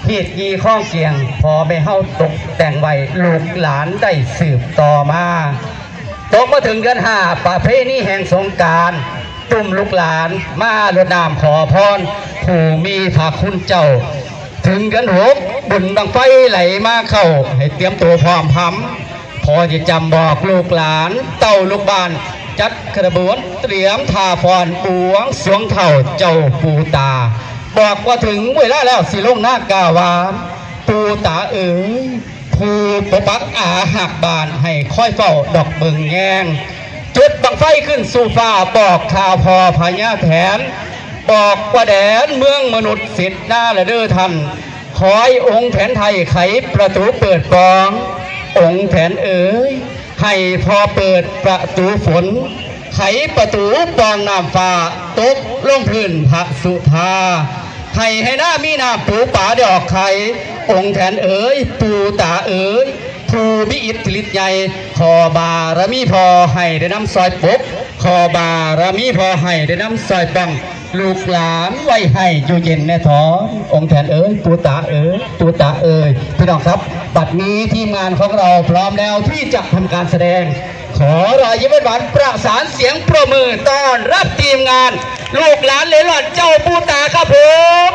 หีดกีข้องเกียงพอไปเฮาตกแต่งไว้ลูกหลานได้สืบต่อมาตกมาถึงเดือน5ประเพณีแห่งสงกรานต์ตุ่มลูกหลานมาลดน้ำขอพรผู้มีพระคุณเจ้าถึงเดือน6บุญบังไฟไหลมาเข้าให้เตรียมตัวพร้อมพร้ำพอจะจำบอกลูกหลานเต้าลูกบ้านจัดกระบวนเตรียมทาฟอนบวงสรวงเท่าเจ้าปูตาบอกว่าถึงเวลาแล้วสิลงหน้ากาวาปูตาเอ๋ยผู้ปกปักอาหักบานให้ค่อยเฝ้าดอกเบิงแงงจุดบังไฟขึ้นสู่ฟ้าบอกข่าวพอพญาแถนบอกว่าแดนเมืองมนุษย์สิทธิ์หน้าละเด้อท่านขอให้องค์แผนไทยไขประตูเปิดกององค์แผนเอ๋ยให้พอเปิดประตูฝนไขประตูปองน้ำฟ้าตกลงพื้นพระสุธาให้หน้ามีน้ำปูป่าดอกไข่องค์แทนเอ๋ยปูตาเอ๋ยผู้มีอิทธิฤทธิ์ใหญ่ขอบารมีพอให้ได้น้ำซอยปกขอบารมีพอให้ได้น้ำซอยปังลูกหลานไว้ให้อยู่เย็นแน่ท้ององค์แทนเอ๋ยปูตาเอ๋ยปูตาเอ๋ยพี่น้องครับบัดนี้ทีมงานของเราพร้อมแล้วที่จะทำการแสดงขอรอยยิ้มหวานประสานเสียงปรบมือต้อนรับทีมงานลูกหลานเลหลอดเจ้าปูตาครับผม